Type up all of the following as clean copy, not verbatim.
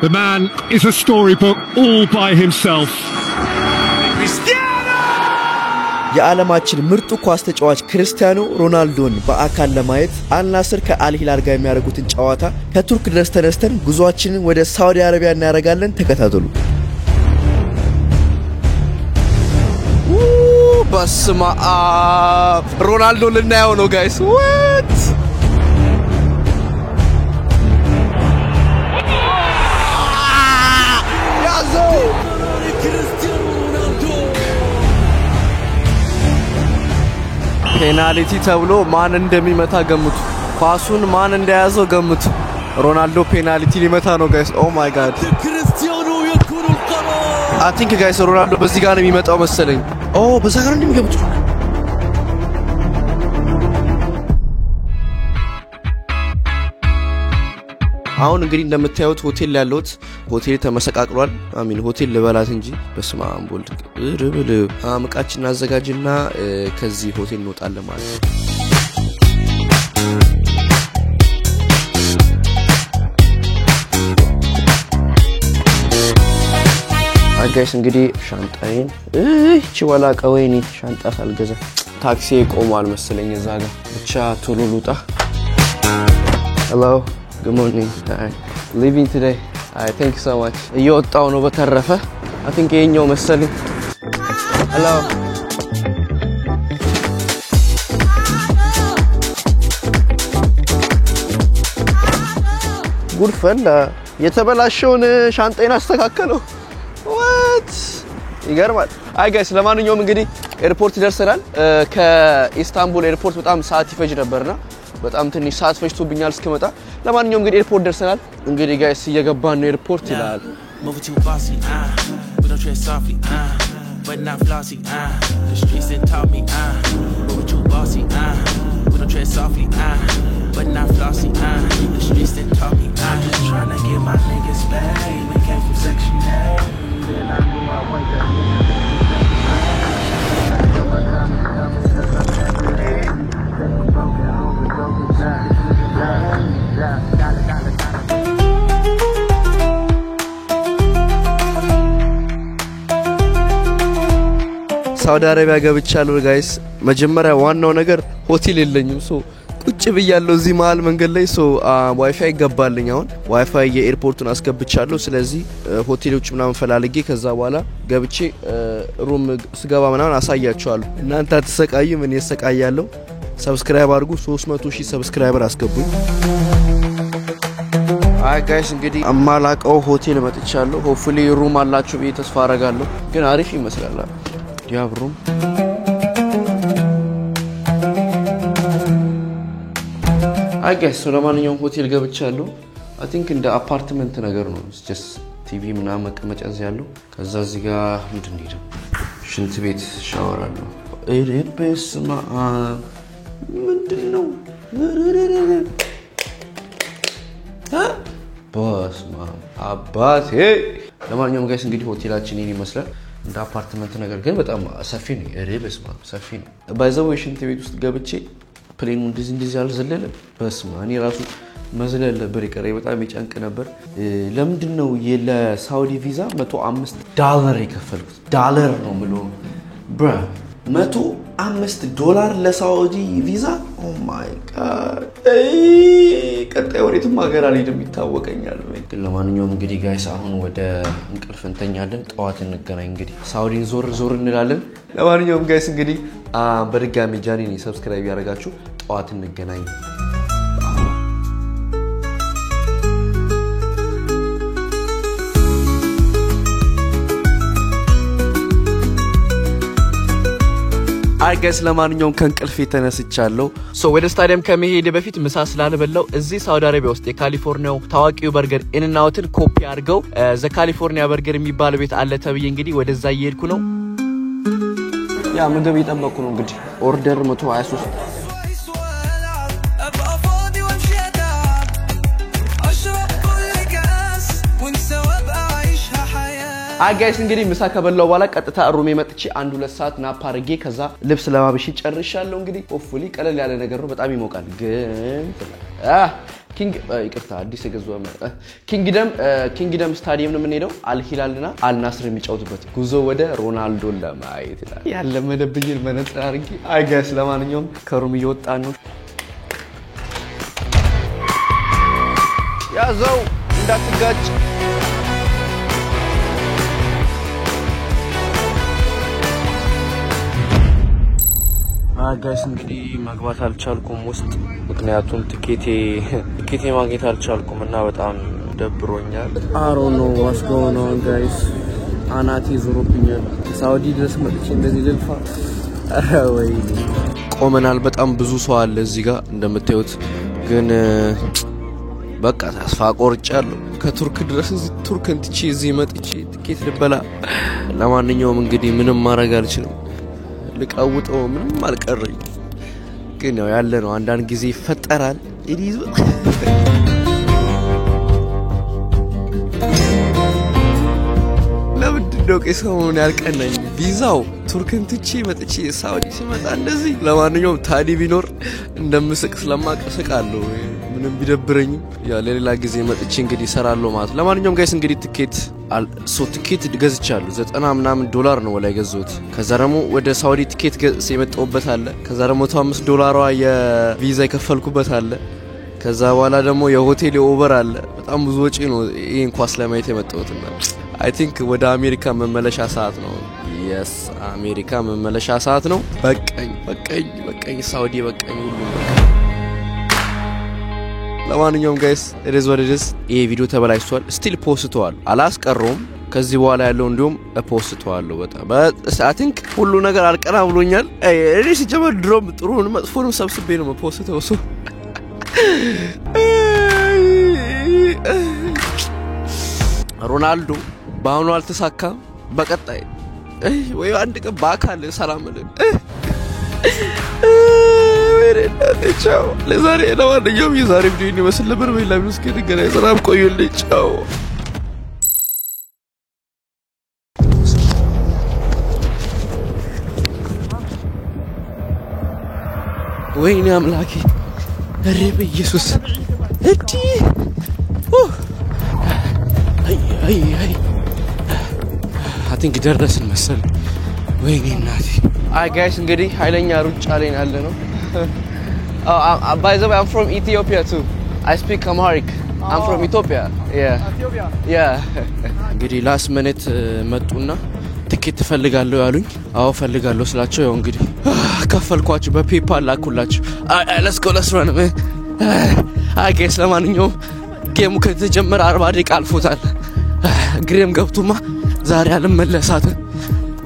The man is a storybook all by himself. የዓለማችን ምርጡ ኳስ ተጫዋች ክርስቲያኖ ሮናልዶን በአካል ለማየት አልናስር ከአል ሂላል ጋር የሚያደርጉትን ጨዋታ ከቱርክ ድረስ ተነስተን ጉዟችንን ወደ ሳውዲ አረቢያ እናደርጋለን ተከታተሉ በስማ ሮናልዶ ልናየው ነው ጋይስ what ፔናልቲ ተብሎ ማን እንደሚመታ ገምቱ ኳሱን ማን እንደያዘው ገምቱ ሮናልዶ ፔናልቲ ሊመታ ነው ጋይስ ኦ ማይ ጋድ ክርስቲያኖ يكون القرار I think guys ሮናልዶ በዚህ ጋር ነው የሚመጣው መሰለኝ ኦ በዛ ጋር እንደሚገምቱ አሁን እንግዲህ እንደምታዩት ሆቴል ያለውት ሆቴል ተመሰቃቅሏል አሚን ሆቴል ልበላት እንጂ በስማም ቦልድ ርብል አምቃችን አዘጋጅና ከዚህ ሆቴል እንወጣለን ማለት ነው ጋይስ እንግዲህ ሻንጣዬን እቺ ወላቀ ወይኔ ሻንጣ ሳልገዛ ታክሲ ቆሟል መሰለኝ እዛ ጋር ብቻ ቶሎ ልውጣ hello good morning hi leaving today thank you so much እየወጣው ነው በተረፈ I think የኛው መሰለኝ hello ጉድ ፈላ የተበላሸውን ሻንጣዬን አስተካከለው what ይገርማል አይ ጋይስ ለማንኛውም እንግዲህ ኤርፖርት ደርሰናል ከኢስታንቡል ኤርፖርት በጣም ሰዓት ይፈጅ ነበርና በጣም ትንሽ ሰዓት ፈጅቶብኛል እስከመጣ ለማንኛውም እንግዲህ ኤርፖርት ደርሰናል እንግዲህ ጋይስ እየገባን ነው ኤርፖርት ይላል but not flossy the streets that taught me but too bossy we don't tread softly but not flossy the streets that taught me just trying to get my niggas paid we came from section A then I knew I went there ሳውዲ አረቢያ ገብቻለሁ ጋይስ መጀመሪያ ዋናው ነገር ሆቴል የለኝም ሶ ቁጭ ብያለሁ እዚህ መሃል መንገድ ላይ ሶ ዋይፋይ ገባልኝ አሁን ዋይፋይ የኤርፖርቱን አስገብቻለሁ ስለዚህ ሆቴሎች ምናምን ፈላልጌ ከዛ በኋላ ገብቼ ሩም ስገባ ምናምን አሳያችኋለሁ እናንተ ተሰቃዩ ምን ያሰቃያለሁ ሰብስክራይብ አድርጉ 300,000 ሰብስክራይበር አስገቡኝ አይ ጋይስ እንግዲህ አማላቀው ሆቴል መጥቻለሁ ሆፕፉሊ ሩም አላችሁ ብዬ ተስፋ አደርጋለሁ ግን አሪፍ ይመስላል ያብሩም አይ ጋይስ ለማንኛውም ሆቴል ገብቻለሁ I think እንደ አፓርትመንት ነገር ነው just ቲቪ ምናምን መቀመጫ እዚህ ያለው ከዛ እዚህ ጋር ምንድን ነው ሽንት ቤት ሻወር አለው ኤሬበስማ ምንድነው በስማ አባቴ ለማንኛውም ጋይስ እንግዲህ ሆቴላችን ይሄን ይመስላል እንደ አፓርትመንት ነገር ግን በጣም ሰፊ ነው ኤሬበስማ ሰፊ ነው ባይዘው ሽንት ቤት ውስጥ ገብቼ ፕሌኑ እንደዚህ አልዘለለም በስማ እኔ ራሱ መዝለል ነበር ይቀር በጣም ይጨንቅ ነበር ለምንድነው ለሳውዲ ቪዛ $105 የከፈልኩት ዳለር ነው ብሎ ብራ $105 ለሳውዲ ቪዛ ኦ ማይ ጋድ ቀጣይ ወሬቱም ሀገር አልሄድም ይታወቀኛል ግን ለማንኛውም እንግዲህ ጋይስ አሁን ወደ እንቅልፍ እንተኛለን ጠዋት እንገናኝ እንግዲህ ሳውዲን ዞር እንላለን ለማንኛውም ጋይስ እንግዲህ በድጋሚ ጃኒን ሰብስክራይብ ያደርጋችሁ ጠዋት እንገናኝ አይ ጋይስ ለማንኛውም ከንቅልፍ ተነስቻለሁ ሶ ወደ ስታዲየም ከመሄድ በፊት ምሳ ስላልበላው እዚህ ሳውዲ አረቢያ ውስጥ የካሊፎርኒያው ታዋቂው በርገር ኢንናውትን ኮፒ አድርገው ዘ ካሊፎርኒያ በርገር የሚባል ቤት አለ ተብዬ እንግዲህ ወደዛ እየሄድኩ ነው ያ ምግብ እየጠበቅኩ ነው እንግዲህ ኦርደር 123 አይ ጋይስ እንግዲህ ምሳ ከበላው በኋላ ቀጥታ ሩሜ መጥቼ 1-2 ሰዓት ናፕ አድርጌ ከዛ ልብስ ለማብሽ ጨርሻለሁ እንግዲህ ሆፕፉሊ ቀለል ያለ ነገር ነው በጣም ይሞቃል ግን ኪንግ ይቅርታ አዲስ የገዛው ኪንግደም ስታዲየም ነው የምንሄደው አልሂላልና አልናስር የሚጫወቱበት ጉዞ ወደ ሮናልዶ ለማየት ይላል ያለመደብኝን መነጽር አድርጌ አይ ጋይስ ለማንኛውም ከሩም እየወጣን ነው ያዘው እንዳትጋጭ ጋይስ እንግዲህ ማግባት አልቻልኩም ውስጥ ምክንያቱም ትኬቴ ማግኘት አልቻልኩም እና በጣም ደብሮኛል አሮ ነው what's going on guys አናቴ ዞሮብኛል ሳውዲ ድረስ መጥቼ እንደዚህ ልልፋ ወይ ቆመናል በጣም ብዙ ሰው አለ እዚህ ጋር እንደምታዩት ግን በቃ ተስፋ ቆርጫለሁ ከቱርክ ድረስ ቱርክን ትቼ እዚህ መጥቼ ትኬት ልበላ ለማንኛውም እንግዲህ ምንም ማድረግ አልችልም ልቃውጠው ምንም አልቀረኝ ግን ነው ያለ ነው አንዳንድ ጊዜ ይፈጠራል ኢዲዝ ለምንድነው ከሰሞኑን ያልቀናኝ ቪዛው ቱርክን ትቼ መጥቼ ሳውዲ ሲመጣ እንደዚህ ለማንኛውም ታዲ ቢኖር እንደምስቅ ስለማቀስቃለሁ ምንም ቢደብረኝ ያ ለሌላ ጊዜ መጥቼ እንግዲህ ሰራለሁ ማለት ለማንኛውም ጋይስ እንግዲህ ትኬት ገዝቻለሁ 90 ምናምን ዶላር ነው ወላይ ገዝሁት ከዛ ደግሞ ወደ ሳውዲ ትኬት የመጣውበት አለ ከዛ ደግሞ $5 የቪዛ የከፈልኩበት አለ ከዛ በኋላ ደግሞ የሆቴል ኦቨር አለ በጣም ብዙ ወጪ ነው ይሄን ኳስ ለማየት የመጣሁትና I think ወደ አሜሪካ መመለሻ ሰዓት ነው yes አሜሪካ መመለሻ ሰዓት ነው በቃኝ ሳውዲ በቃኝ ሁሉ ለማንኛውም ጋይስ it is what it is ይሄ ቪዲዮ ተበላሽቷል ስቲል ፖስቷል አላስቀረውም ከዚህ በኋላ ያለው እንዲሁም ፖስቷለሁ በጣም I think ሁሉ ነገር አልቀና ብሎኛል እኔ ሲጀመር ድሮም ጥሩን መጥፎንም ሰብስቤ ነው ፖስተው እሱ ሮናልዶ ባሁኑ አልተሳካም በቀጣይ ወይ አንድ ቀን ባካል ሰላም አለኝ ቻው ለዛሬ ለማንኛውም የዛሬ ቪዲዮ ይመስል ነበር በሌላ ቪዲዮ እስከምንገናኝ ሰላም ቆዩልኝ ቻው ወይኔ አምላኬ እሬ በኢየሱስ እዲ አይ I think ደረስን መሰል ወይኔ እናቴ አይ ጋይስ እንግዲህ ኃይለኛ ሩጫ ላይ ያለ ነው by the way I'm from Ethiopia too I speak Amharic I'm from Ethiopia yeah እንግዲህ ላስት ሚኒት መጡና ትኬት ፈልጋለሁ ያሉኝ አዎ ፈልጋለሁ ስላቸው ያው እንግዲህ ከፈልኳችሁ በፔፓል ላኩላችሁ let's go run አይ ጋይስ ለማንኛውም ጌሙ ከተጀመረ 40 ደቂቃ አልፎታል ግሬም ገብቱማ ዛሬ አልመለሳት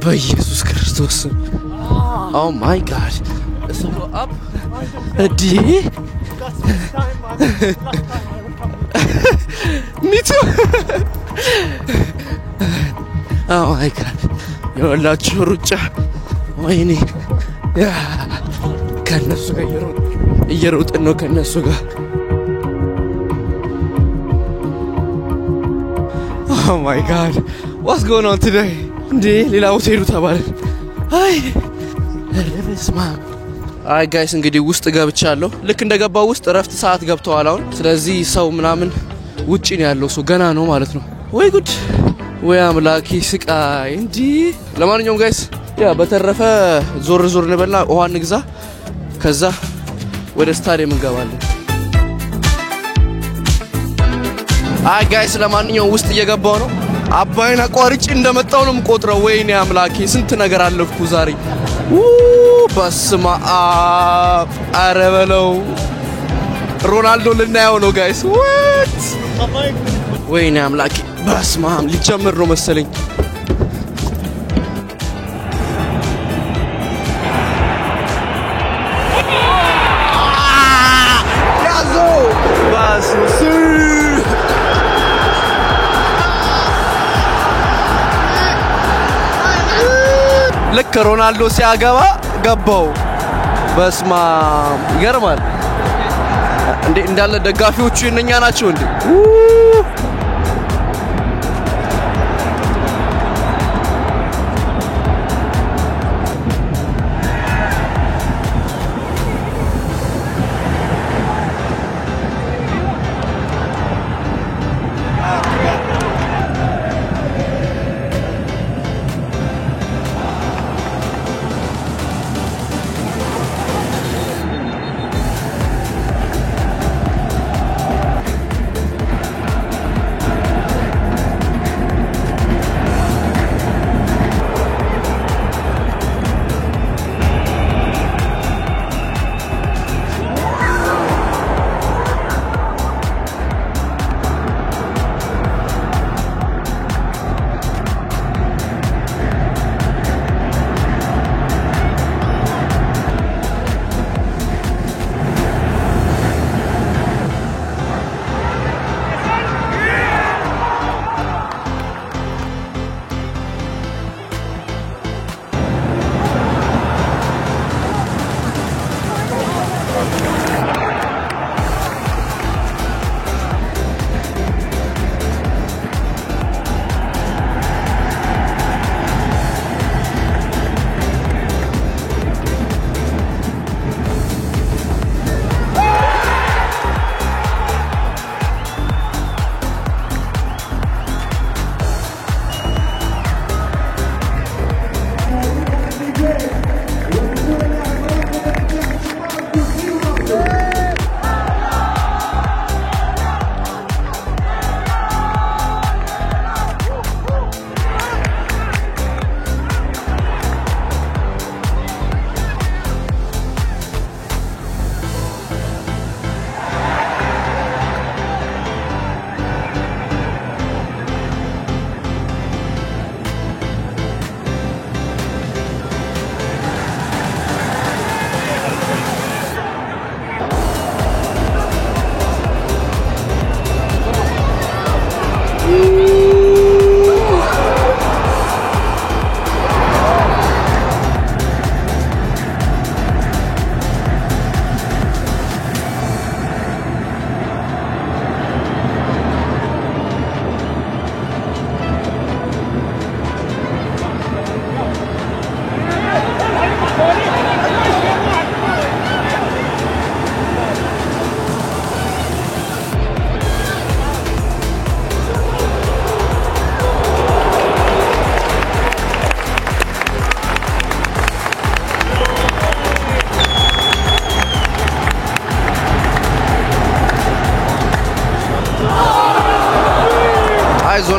በኢየሱስ ክርስቶስ oh my god so up ዲ me too oh my god የወላችሁ ሩጫ ወይኔ ያ ከነሱ ጋር እየሮጥን ነው ከነሱ ጋር oh my god what's going on today እንዴ ሌላ ሆቴሉ ተባለ አይ ረበስማ አይ ጋይስ እንግዲህ ውስጥ ገብቻለሁ ልክ እንደገባው ውስጥ ረፍት ሰዓት ገብተዋል አሁን ስለዚህ ሰው ምናምን ውጪ ነው ያለው ሰው ገና ነው ማለት ነው ወይ ጉድ ወይ አምላኪ ስቃይ እንዴ ለማንኛውም ጋይስ ያ በተረፈ ዞር እንበልና ውሃ እንግዛ ከዛ ወደ ስታዲየም እንገባለን አይ ጋይስ ለማንኛውም ውስጥ እየገባው ነው አባይን አቋርጬ እንደመጣው ነው የምቆጥረው ወይኔ አምላኬ ስንት ነገር አለፍኩ ዛሬ በስማ አረበለው ሮናልዶ ልናየው ነው ጋይስ what ወይኔ አምላኬ በስማም ሊጀምር ነው መሰለኝ ያዞ ባስሱ ልክ ሮናልዶ ሲያገባ ገባው በስማ ይገርማል እንዴ እንዳለ ደጋፊዎቹ የነኛ ናቸው እንዴ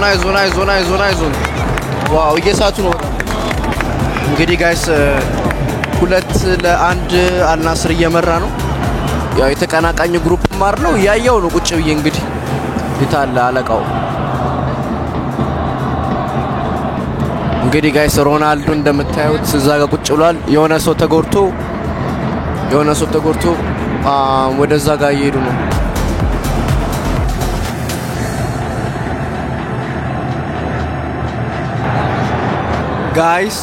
አይዞን ዋው እየሳቱ ነው እንግዲህ ጋይስ 2-1 አልናስር እየመራ ነው ያው የተቀናቃኝ ግሩፕ ማር ነው ያያው ነው ቁጭ ብዬ እንግዲህ ይታላ አለቃው እንግዲህ ጋይስ ሮናልዶ እንደምታዩት እዛ ጋር ቁጭ ብሏል የሆነ ሰው ተጎርቶ ወደዛ ጋር እየሄዱ ነው ጋይስ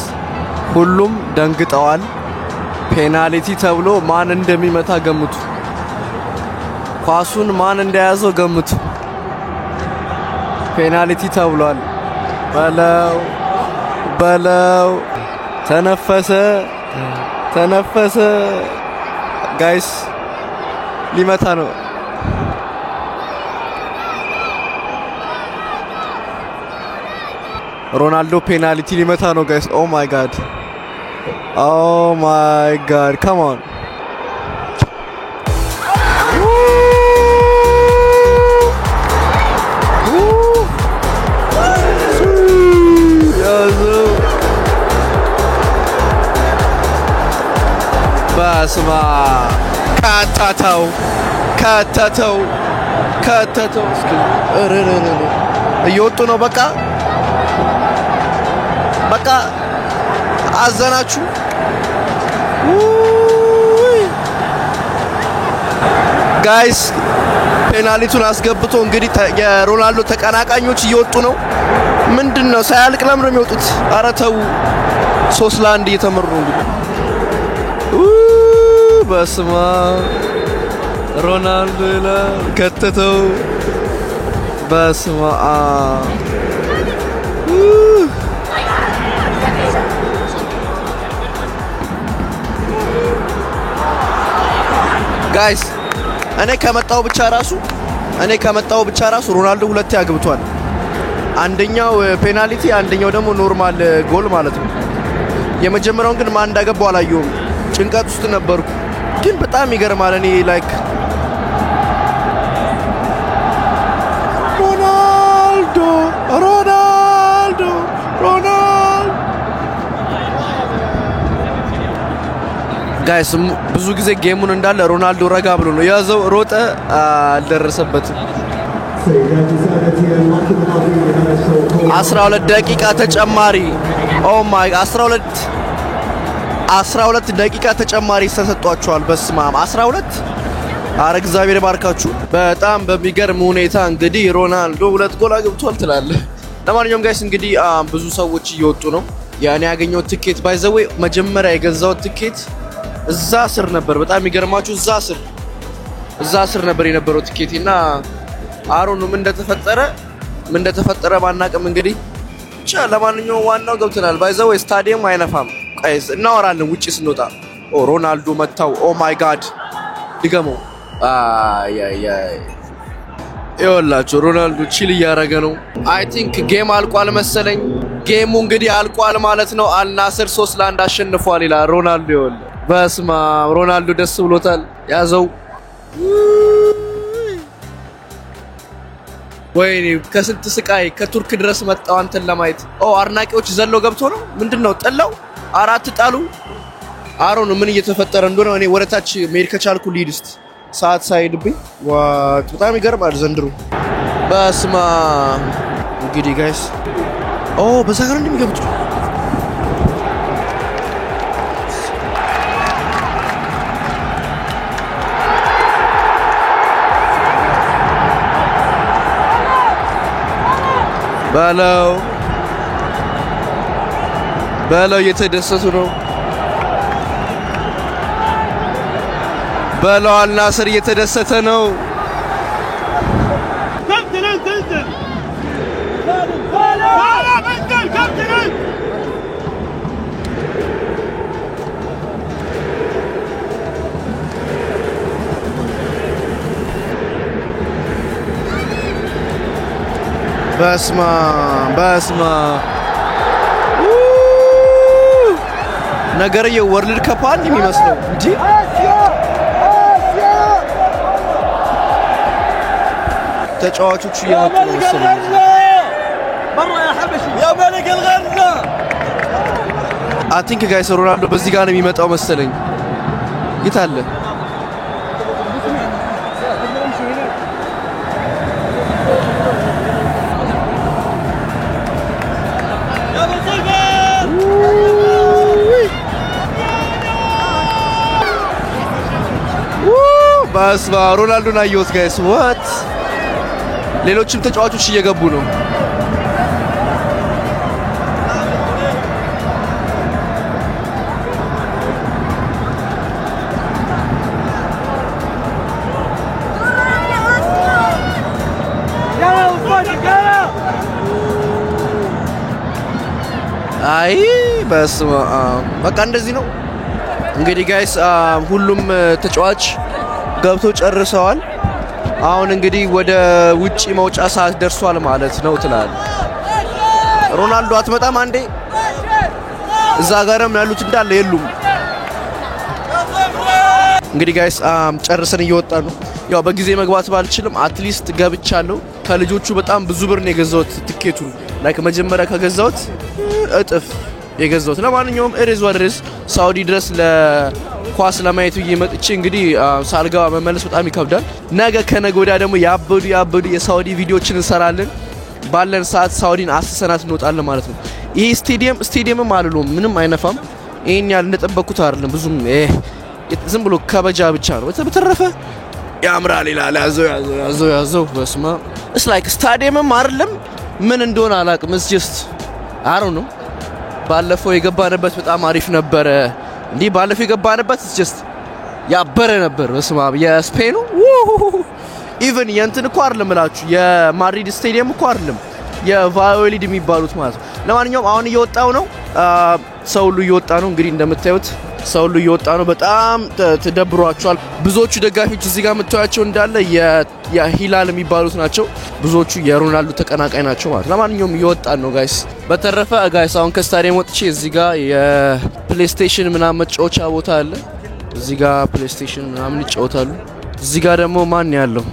ሁሉም ደንግጠዋል ፔናልቲ ተብሎ ማን እንደሚመታ ገምቱ ኳሱን ማን እንደያዘው ገምቱ ፔናልቲ ተብሏል በለው ተነፈሰ ጋይስ ሊመታ ነው ሮናልዶ ፔናልቲ ሊመታ ነው ጋይስ ኦ ማይ ጋድ come on በስማ ከተተው እስኪ እየወጡ ነው በቃ አዘናችሁ ጋይስ ፔናልቲውን አስገብቶ እንግዲህ የሮናልዶ ተቀናቃኞች እየወጡ ነው ምንድነው ሳያልቅ ለምን ነው የሚወጡት ኧረ ተው 3-1 እየተመሩ ነው እንግዲህ በስማ ሮናልዶ ከተተው በስማ ጋይስ እኔ ከመጣው ብቻ ራሱ ሮናልዶ ሁለት ያግብቷል አንደኛው ፔናልቲ አንደኛው ደግሞ ኖርማል ጎል ማለት ነው የመጀመሪያውን ግን ማን እንዳገባው አላየሁም ጭንቀት ውስጥ ነበርኩ ግን በጣም ይገርማል እኔ ላይክ ሮናልዶ ጋይስ ብዙ ጊዜ ጌሙን እንዳለ ሮናልዶ ረጋ ብሎ ነው ያዘው ሮጠ አልደረሰበትም 12 ደቂቃ ተጨማሪ ኦ ማይ 12 ደቂቃ ተጨማሪ ተሰጥቷቸዋል በስማም 12 አረ እግዚአብሔር ባርካችሁ በጣም በሚገርም ሁኔታ እንግዲህ ሮናልዶ 2 ጎል አግብቷል ትላለ ለማንኛውም ጋይስ እንግዲህ ብዙ ሰዎች እየወጡ ነው ያኔ ያገኘው ቲኬት ባይ ዘ ዌይ መጀመሪያ የገዛው ቲኬት እዛ ስር ነበር በጣም ይገርማችሁ እዛ ስር ነበር የነበረው ቲኬትና አሮን ምን እንደተፈጠረ ማናቀም እንግዲህ ብቻ ለማንኛውም ዋናው ገብተናል ባይ ዘ ዌይ ስታዲየም አይነፋም ጋይስ እናወራለን ውጪ ስንወጣ ኦ ሮናልዶ መታው ኦ ማይ ጋድ ድገመው ይኸውላችሁ ሮናልዶ ቺል እያረገ ነው አይ ቲንክ ጌም አልቋል መሰለኝ ጌሙ እንግዲህ አልቋል ማለት ነው አልናስር 3-1 አሸንፏል ይላል ሮናልዶ ይኸውልህ በስማ ሮናልዶ ደስ ብሎታል ያዘው ወይኔ ከስንት ስቃይ ከቱርክ ድረስ መጣው አንተን ለማየት ኦ አርናቂዎች ዘለው ገብቶ ነው ምንድነው ጠላው አራት ጣሉ አሮን ምን እየተፈጠረ እንደሆነ እኔ ወረታች መሄድ ከቻልኩ ሊድስት ሰዓት ሳይድብኝ ዋት በጣም ይገርማል ዘንድሮ በስማ እንግዲህ ጋይስ ኦ በዛ ጋር እንደሚገቡት በለው እየተደሰቱ ነው በለው አልናስር እየተደሰተ ነው በስማ ነገርየው ወርልድ ካፕ አንድ የሚመስለው እንጂ ተጫዋቾቹ እየመጡ ነው I think guys ሮናልዶ በዚህ ጋር ነው የሚመጣው መሰለኝ ይታለ ባስባ ሮናልዶን አየሁት ጋይስ what ሌሎችም ተጫዋቾች እየገቡ ነው አይ በስማ በቃ እንደዚህ ነው እንግዲህ ጋይስ ሁሉም ተጫዋች ገብቶ ጨርሰዋል አሁን እንግዲህ ወደ ውጪ መውጫ ሰዓት ደርሷል ማለት ነው ትላል ሮናልዶ አትመጣም አንዴ እዛ ጋርም ያሉት እንዳለ የሉም እንግዲህ ጋይስ ጨርሰን እየወጣን ነው ያው በጊዜ መግባት ባልችልም አትሊስት ገብቻለሁ ከልጆቹ በጣም ብዙ ብር ነው የገዛሁት ትኬቱን ላይክ መጀመሪያ ከገዛሁት እጥፍ የገዛሁት ለማንኛውም እርዝ ወርዝ ሳውዲ ድረስ ለኳስ ለማየት እየመጥቼ እንግዲህ ሳልገባ መመለስ በጣም ይከብዳል ነገ ከነገ ወዲያ ደግሞ ያበዱ የሳውዲ ቪዲዮችን እንሰራለን ባለን ሰዓት ሳውዲን አስሰናት እንወጣለን ማለት ነው ይሄ ስቴዲየምም አልሎም ምንም አይነፋም ይሄን ያህል እንደጠበቅኩት አይደለም ብዙም ዝም ብሎ ከበጃ ብቻ ነው በተረፈ ያምራል ይላል ያዘው በስማ it's like ስታዲየምም አይደለም ምን እንደሆነ አላቅም it's just I don't know ባለፈው የገባንበት በጣም አሪፍ ነበር እንዴ ባለፈው የገባንበት it's just ያበረ ነበር በስማ የስፔኑ ኢቭን የእንትን እኮ አይደለም እላችሁ የማድሪድ ስቴዲየም እኮ አይደለም የቫዮሊድ የሚባሉት ማለት ነው ለማንኛውም አሁን እየወጣው ነው ሰው ሁሉ እየወጣ ነው እንግዲህ እንደምታዩት ሰው ሁሉ እየወጣ ነው በጣም ተደብሯቸዋል ብዙዎቹ ደጋፊዎች እዚህ ጋር መጥተዋቸው እንዳለ የሂላል የሚባሉት ናቸው ብዙዎቹ የሮናልዶ ተቀናቃይ ናቸው ማለት ለማንኛውም እየወጣን ነው ጋይስ በተረፈ ጋይስ አሁን ከስታዲየም ወጥቼ እዚህ ጋር የፕሌይስቴሽን ምናምን መጫወቻ ቦታ አለ እዚህ ጋር ፕሌይስቴሽን ምናምን ይጫወታሉ እዚህ ጋር ደግሞ ማን ያለው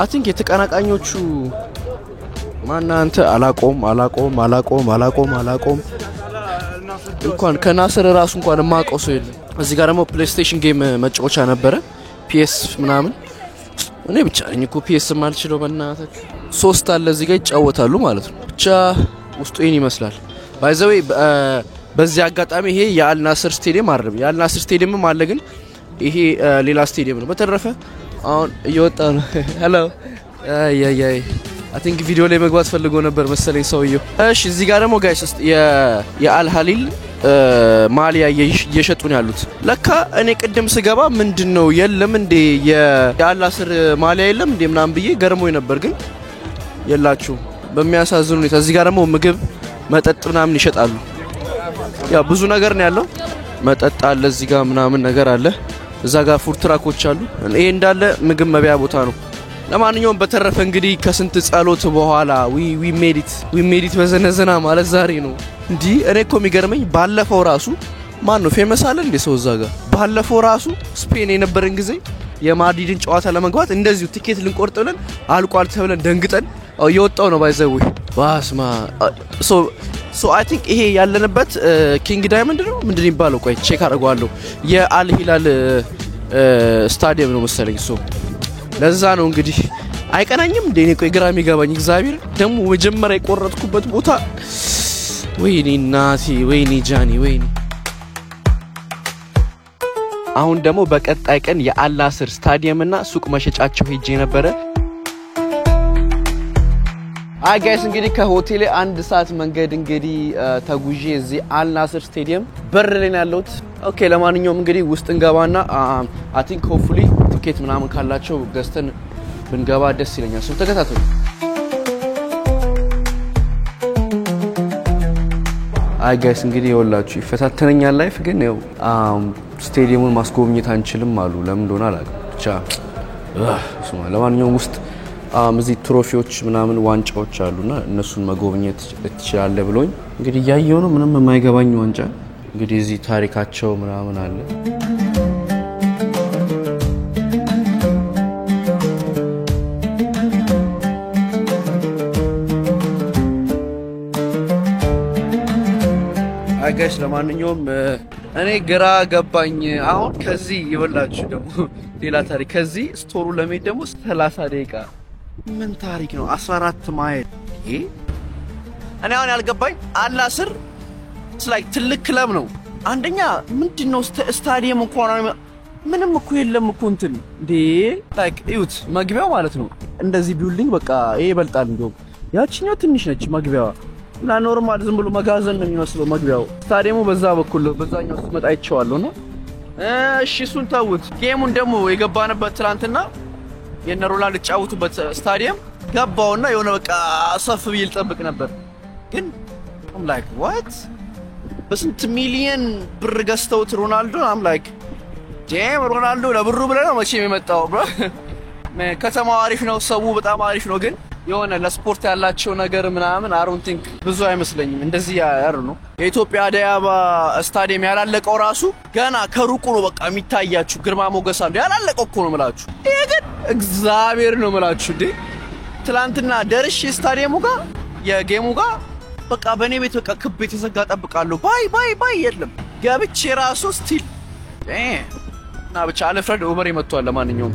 I think የተቀናቃኞቹ ማን አንተ አላቆም እንኳን ከናስር ራሱ እንኳን ማቀው ሰው የለም እዚህ ጋር ደግሞ ፕሌይስቴሽን ጌም መጫወቻ ነበረ PS ምናምን እኔ ብቻ ነኝ እኮ PS ማልችለው በእናታችሁ ሶስት አለ እዚህ ጋር ይጫወታሉ ማለት ነው ብቻ ውስጡ ይሄን ይመስላል ባይ ዘ ዌይ በዚህ አጋጣሚ ይሄ የአልናስር ስቴዲየም አይደለም የአልናስር ስቴዲየምም አለ ግን ይሄ ሌላ ስቴዲየም ነው በተረፈ አሁን እየወጣ ነው ሄሎ አይ I think ቪዲዮ ላይ መግባት ፈልጎ ነበር መሰለኝ ሰውየው እሺ እዚህ ጋር ደግሞ ጋይስ የአልሃሊል ማሊያ እየሸጡ ነው ያሉት ለካ እኔ ቅድም ስገባ ምንድነው የለም እንዴ የአልናስር ማሊያ የለም እንዴ ምናምን ብዬ ገርሞኝ ነበር ግን የላችሁ በሚያሳዝኑ ሁኔታ እዚህ ጋር ደግሞ ምግብ መጠጥ ምናምን ይሸጣሉ ያ ብዙ ነገር ነው ያለው መጠጥ አለ እዚህ ጋር ምናምን ነገር አለ እዛ ጋር ፉድ ትራኮች አሉ ይሄ እንዳለ ምግብ መብያ ቦታ ነው ለማንኛውም በተረፈ እንግዲህ ከስንት ጸሎት በኋላ we made it በዘነዘና ማለት ዛሬ ነው እንዴ እኔ እኮ የሚገርመኝ ባለፈው ራሱ ማን ነው ፌመስ አለ እንደ ሰው ዛጋ ባለፈው ራሱ ስፔን የነበረን ጊዜ የማድሪድን ጨዋታ ለመግባት እንደዚሁ ቲኬት ልንቆርጥ ብለን አልቋል ተብለን ደንግጠን እየወጣው ነው ባይዘው ባስማ so I think ይሄ ያለንበት ኪንግ ዳይመንድ ነው ምንድነው ይባለው ቆይ ቼክ አድርጓለሁ የአልሂላል ስታዲየም ነው መሰለኝ ለዛ ነው እንግዲህ አይቀናኝም እንዴ እኔ ቆይ ግራም ይገባኝ እግዚአብሔር ደሞ መጀመሪያ የቆረጥኩበት ቦታ ወይኔ ናቲ ወይኔ ጃኒ ወይኔ አሁን ደሞ በቀጣይ ቀን የአልናስር ስታዲየምና ሱቅ መሸጫቸው ሄጄ ነበር አይ ጋይስ እንግዲህ ከሆቴል 1 ሰዓት መንገድ እንግዲህ ተጉዤ እዚህ አልናስር ስቴዲየም በር ላይ ያለሁት ኦኬ ለማንኛውም እንግዲህ ውስጥ እንገባና I think hopefully ቲኬት ምናምን ካላቸው ገዝተን ብንገባ ደስ ይለኛል ሰው ተከታተሉ አይ ጋይስ እንግዲህ ይወላችሁ ይፈታተነኛል ላይፍ ግን ያው ስቴዲየሙን ማስጎብኘት አንችልም አሉ ለምን እንደሆነ አላውቅም ብቻ ለማንኛውም ውስጥ እዚህ ትሮፊዎች ምናምን ዋንጫዎች አሉና እነሱን መጎብኘት ትችላለህ ብሎኝ እንግዲህ ያየው ነው ምንም የማይገባኝ ዋንጫ እንግዲህ እዚህ ታሪካቸው ምናምን አለ ጋይስ ለማንኛውም እኔ ግራ ገባኝ አሁን ከዚህ ይወላችሁ ደግሞ ሌላ ታሪክ ከዚህ ስቶሩ ለመሄድ ደግሞ 30 ደቂቃ ምን ታሪክ ነው 14 ማይል እኔ አሁን ያልገባኝ አልናስር ስላይ ትልቅ ክለብ ነው አንደኛ ምንድነው ስታዲየም እንኳን ምንም እኮ የለም እኮ እንትን ዴ ላይክ እዩት መግቢያው ማለት ነው እንደዚህ ቢልዲንግ በቃ ይሄ ይበልጣል እንደው ያቺኛው ትንሽ ነች መግቢያዋ እና ኖርማል ዝም ብሎ መጋዘን ነው የሚመስለው መግቢያው ስታዲየሙ በዛ በኩል በዛኛው ስመጣ አይቼዋለሁ ነው እሺ እሱን ታውት ጌሙን ደግሞ የገባንበት ትላንትና የነ ሮላንድ ጫውቱበት ስታዲየም ገባውና የሆነ በቃ ሰፍ ቢል ጠብቅ ነበር ግን I'm like what በስንት ሚሊየን ብር ገዝተውት ሮናልዶ I'm like damn ሮናልዶ ለብሩ ብለህ ነው መቼም የመጣው bro ከተማው አሪፍ ነው ሰው በጣም አሪፍ ነው ግን የሆነ ለስፖርት ያላቸው ነገር ምናምን I don't think ብዙ አይመስለኝም እንደዚህ ያር ነው የኢትዮጵያ አዳያባ ስታዲየም ያላለቀው ራሱ ገና ከሩቁ ነው በቃ የሚታያችሁ ግርማ ሞገስ አለ ያላለቀው እኮ ነው ማለት ይሄ ግን እግዚአብሔር ነው ማለት እንዴ ትላንትና ደርሼ ስታዲየሙ ጋር የጌሙ ጋር በቃ በኔ ቤት በቃ ክብ የተዘጋ ጠብቃለሁ ባይ የለም ገብቼ ራሱ ስቲል እና ብቻ አልፍረድ ኦቨር ይመጣዋል ለማንኛውም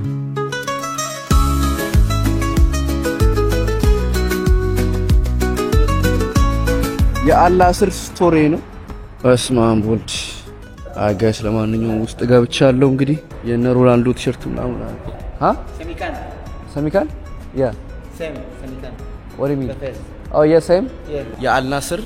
የአልናስር ስቶሪ ነው በስማም ወልድ አጋሽ ለማንኛውም ውስጥ ገብቻለሁ እንግዲህ የነ ሮላንዶ ቲሸርት ምናምን ሰሚካን ያ ሰሚካን what do you mean oh yeah same የአልናስር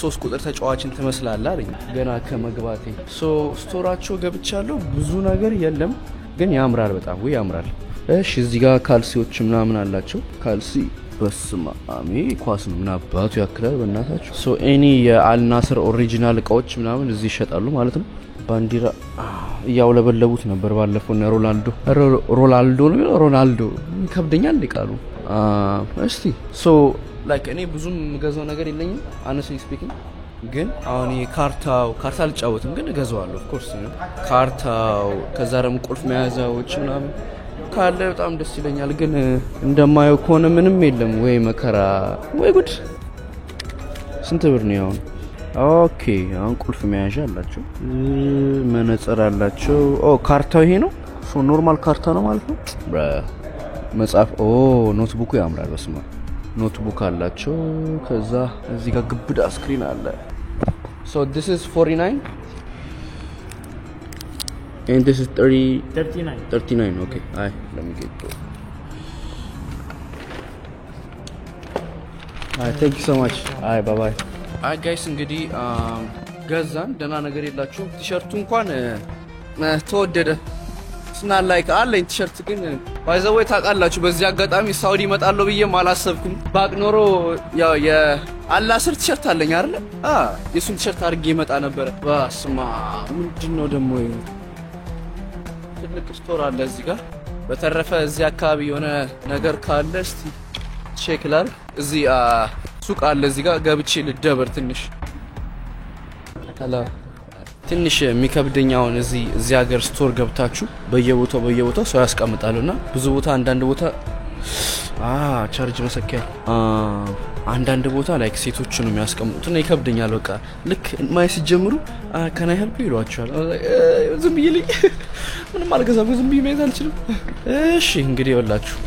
3 ቁጥር ተጫዋችን ትመስላለህ አለኝ ገና ከመግባቴ ሶ ስቶራቸው ገብቻለሁ ብዙ ነገር የለም ግን ያምራል በጣም ወይ ያምራል እሺ እዚህ ጋር ካልሲዎች ምናምን አላቸው ካልሲ በስማ አሜ ኳስ ነው እና አባቱ ያክላል በእናታችሁ ሶ ኤኒ የአልናስር ኦሪጂናል እቃዎች ምናምን እዚህ ይሸጣሉ ማለት ነው ባንዲራ ያውለበለቡት ነበር ባለፈው እና ሮናልዶ ነው ሮናልዶ ከብደኛል ሊቃሉ እስቲ ሶ ላይክ እኔ ብዙም ገዛው ነገር የለኝም honestly speaking ግን አሁን የካርታው ካርታ አልጫወትም ግን እገዛዋለሁ of course ነው ካርታው ከዛ ደግሞ ቁልፍ መያዛዎች ምናምን ካለ በጣም ደስ ይለኛል ግን እንደማየው ከሆነ ምንም የለም ወይ መከራ ወይ ጉድ ስንት ብር ነው አሁን ኦኬ አሁን ቁልፍ መያዣ አላቸው መነጽር አላቸው ካርታው ይሄ ነው ሶ ኖርማል ካርታ ነው ማለት ነው መጽሐፍ ኖትቡክ ያምራል በስማ ኖትቡክ አላቸው ከዛ እዚህ ጋር ግብዳ ስክሪን አለ so this is 49 and this is 39 okay hi let me get to hi thank you so much hi bye bye hi guys እንግዲህ ገዛን ደና ነገር የላችሁ ቲሸርቱ እንኳን ተወደደ ስና ላይክ አለኝ ቲሸርት ግን ባይዘው ታውቃላችሁ በዚህ አጋጣሚ ሳውዲ መጣለው ብዬ ማላሰብኩም ባቅ ኖሮ ያው የአልናስር ቲሸርት አለኝ አይደል የሱን ቲሸርት አድርጌ መጣ ነበር ባስማ ምንድነው ደሞ ትልቅ ስቶር አለ እዚህ ጋር በተረፈ እዚህ አካባቢ የሆነ ነገር ካለ እስቲ ቼክ ላድርግ እዚህ ሱቅ አለ እዚህ ጋር ገብቼ ልደበር ትንሽ የሚከብደኛውን እዚህ ሀገር ስቶር ገብታችሁ በየቦታው ሰው ያስቀምጣሉና ብዙ ቦታ አንዳንድ ቦታ ቻርጅ መሰኪያ አንዳንድ ቦታ ላይክ ሴቶች ነው የሚያስቀምጡትና ይከብደኛል በቃ ልክ ማይ ሲጀምሩ can I help you ይሏቸዋል ዝም ብዬልኝ ምንም አልገዛም ዝም ብዬ መያዝ አልችልም እሺ እንግዲህ ወላችሁ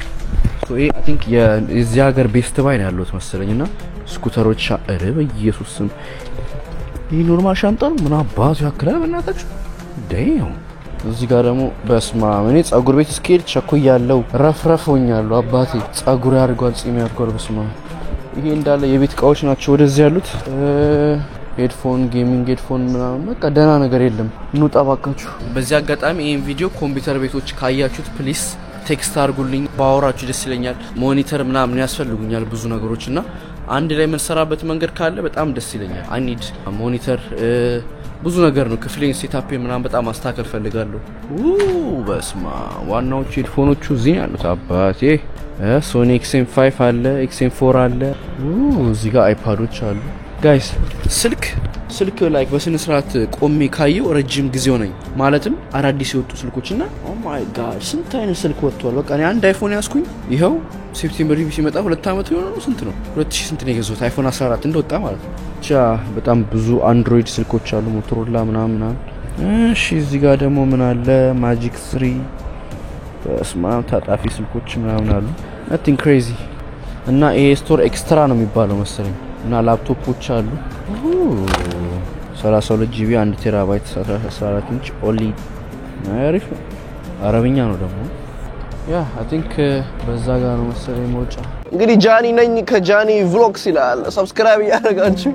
so I think የዚህ ሀገር ቤስት ባይ ነው ያሉት መሰለኝና ስኩተሮች በኢየሱስ ስም ይሄ ኖርማል ሻንጣ ነው ምን አባቱ ያክላል በእናታችሁ ዳም እዚህ ጋር ደግሞ በስማ እኔ ጸጉር ቤት ስኬል ቸኩያለሁ ረፍረፎኛለሁ አባቴ ጸጉር ያርጓል ጺም ያርጓል በስማ ይሄ እንዳለ የቤት እቃዎች ናቸው ወደዚህ ያሉት ሄድፎን ጌሚንግ ሄድፎን ምናምን በቃ ደህና ነገር የለም እንውጣ ባካችሁ በዚህ አጋጣሚ ይሄን ቪዲዮ ኮምፒውተር ቤቶች ካያችሁት ፕሊስ ቴክስት አድርጉልኝ ባወራችሁ ደስ ይለኛል ሞኒተር ምናምን ያስፈልጉኛል ብዙ ነገሮችና አንድ ላይ መንሰራበት መንገድ ካለ በጣም ደስ ይለኛል I need a monitor ብዙ ነገር ነው ክፍሌን ሴትአፕ ምናምን በጣም ማስተካከል ፈልጋለሁ በስማ ዋናዎቹ ሄድፎኖቹ እዚህ ያሉት አባቴ Sony XM5 አለ XM4 አለ እዚህ ጋር አይፓዶች አሉ ጋይስ ስልክ ላይክ በስነ ስርዓት ቆሜ ካየው ረጅም ጊዜ ሆነኝ ማለትም አዳዲስ የወጡ ስልኮችና ኦ ማይ ጋድ ስንት አይነት ስልክ ወጥቷል በቃ እኔ አንድ አይፎን ያስኩኝ ይሄው ሴፕቴምበር ሲመጣ 2 አመት ይሆናል ስንት ነው 2000 ስንት ነው የገዛሁት አይፎን 14 እንደወጣ ማለት ነው ብቻ በጣም ብዙ አንድሮይድ ስልኮች አሉ ሞቶሮላ ምናምን እሺ እዚህ ጋር ደግሞ ምን አለ ማጂክ 3 ስማርት ታጣፊ ስልኮች ምናምን አሉ nothing crazy እና ይሄ ስቶር ኤክስትራ ነው የሚባለው መሰለኝ እና ላፕቶፖች አሉ 32 GB 1 ቴራባይት 14 ኢንች ኦሊ አሪፍ አረብኛ ነው ደግሞ ያ I think በዛ ጋር ነው መሰለኝ መውጫ እንግዲህ ጃኒ ነኝ ከጃኒ vlogs ይላል ሰብስክራይብ ያደርጋችሁ